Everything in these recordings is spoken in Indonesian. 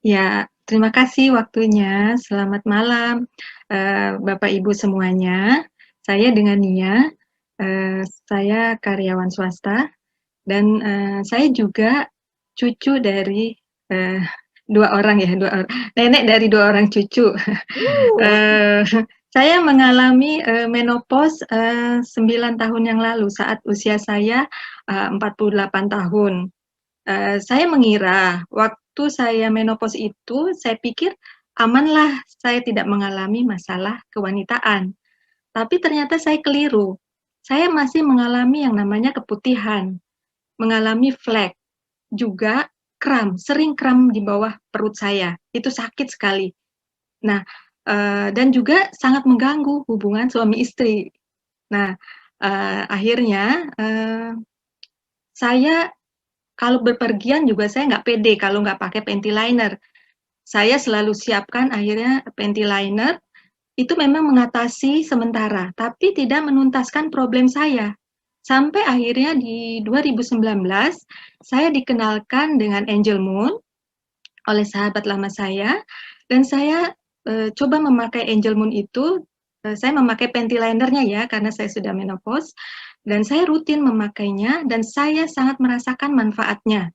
Ya, terima kasih waktunya. Selamat malam, Bapak Ibu semuanya. Saya dengan Nia, saya karyawan swasta dan, saya juga cucu dari, eee, 2 orang ya, nenek dari 2 orang cucu. Eee, saya mengalami, menopause, 9 tahun yang lalu saat usia saya, 48 tahun. Saya mengira waktu saya menopause itu, saya pikir amanlah saya tidak mengalami masalah kewanitaan, tapi ternyata saya keliru. Saya masih mengalami yang namanya keputihan, mengalami flek, juga kram, sering kram di bawah perut saya, itu sakit sekali. Nah, dan juga sangat mengganggu hubungan suami istri. Nah, akhirnya, saya kalau bepergian juga saya nggak pede kalau nggak pakai panty liner. Saya selalu siapkan akhirnya panty liner, itu memang mengatasi sementara, tapi tidak menuntaskan problem saya. Sampai akhirnya di 2019, saya dikenalkan dengan Angel Moon oleh sahabat lama saya, dan saya, coba memakai Angel Moon itu, saya memakai panty liner-nya ya, karena saya sudah menopause, dan saya rutin memakainya dan saya sangat merasakan manfaatnya.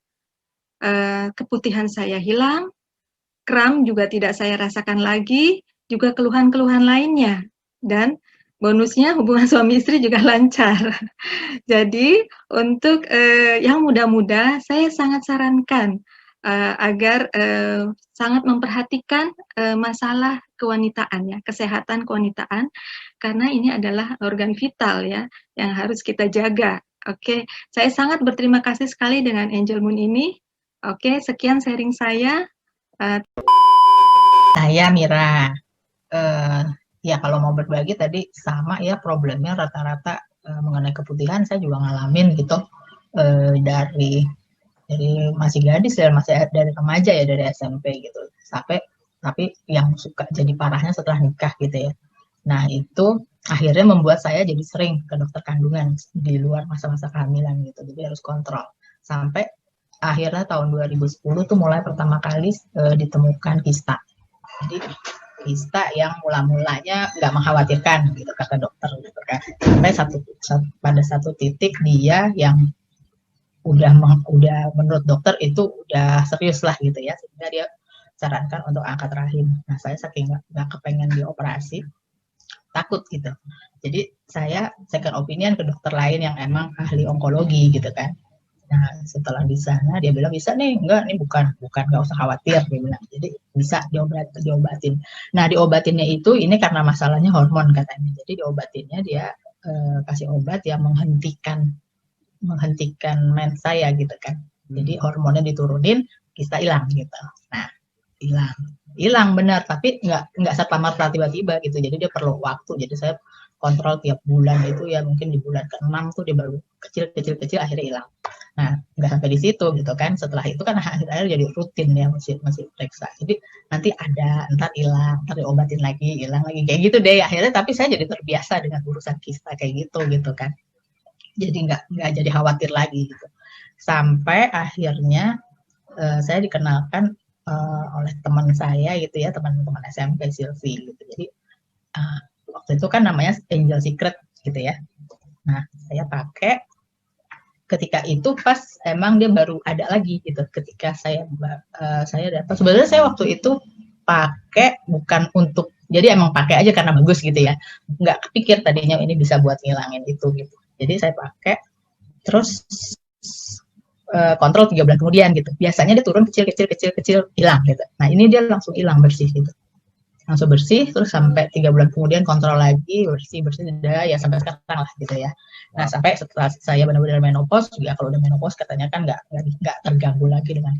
Keputihan saya hilang, kram juga tidak saya rasakan lagi, juga keluhan-keluhan lainnya. Dan bonusnya hubungan suami istri juga lancar. Jadi untuk, yang muda-muda saya sangat sarankan, agar, sangat memperhatikan, masalah kewanitaan ya, kesehatan kewanitaan, karena ini adalah organ vital ya, yang harus kita jaga. Oke, saya sangat berterima kasih sekali dengan Angel Moon ini. Oke, sekian sharing saya. Saya Mira. Eh, ya kalau mau berbagi tadi sama ya problemnya rata-rata mengenai keputihan saya juga ngalamin gitu dari masih gadis dan masih dari remaja ya dari SMP gitu sampai tapi yang suka jadi parahnya setelah nikah gitu ya. Nah itu akhirnya membuat saya jadi sering ke dokter kandungan di luar masa-masa kehamilan gitu jadi harus kontrol sampai akhirnya tahun 2010 tuh mulai pertama kali ditemukan kista. Jadi kista yang mula-mulanya nggak mengkhawatirkan gitu kata dokter gitu kan. Sampai pada satu titik dia yang udah menurut dokter itu udah serius lah gitu ya sehingga dia sarankan untuk angkat rahim. Nah saya saking nggak kepengen dioperasi takut gitu. Jadi saya second opinion ke dokter lain yang emang ahli onkologi gitu kan. Nah setelah di sana dia bilang bisa nih, enggak nih bukan nggak usah khawatir dia bilang. Jadi bisa diobatin. Nah diobatinnya itu ini karena masalahnya hormon katanya. Jadi diobatinnya dia kasih obat yang menghentikan mens saya gitu kan. Jadi hormonnya diturunin, kista hilang gitu. Nah hilang benar tapi nggak serta merta tiba-tiba gitu jadi dia perlu waktu jadi saya kontrol tiap bulan itu ya mungkin di bulan ke-6 tuh dia baru kecil akhirnya hilang. Nah nggak sampai di situ gitu kan setelah itu kan akhirnya jadi rutin ya masih periksa jadi nanti ada ntar hilang ntar diobatin lagi hilang lagi kayak gitu deh akhirnya tapi saya jadi terbiasa dengan urusan kista kayak gitu kan jadi nggak jadi khawatir lagi gitu sampai akhirnya saya dikenalkan oleh teman saya gitu ya teman-teman SMP Silvi gitu jadi waktu itu kan namanya Angel Secret gitu ya nah saya pakai ketika itu pas emang dia baru ada lagi gitu ketika saya dapat sebenarnya saya waktu itu pakai bukan untuk jadi emang pakai aja karena bagus gitu ya nggak kepikir tadinya ini bisa buat ngilangin itu gitu jadi saya pakai terus kontrol 3 bulan kemudian gitu. Biasanya dia turun kecil hilang gitu. Nah ini dia langsung hilang bersih gitu. Langsung bersih terus sampai 3 bulan kemudian kontrol lagi bersih udah ya sampai sekarang lah gitu ya. Nah sampai setelah saya benar-benar menopause juga kalau udah menopause katanya kan nggak terganggu lagi dengan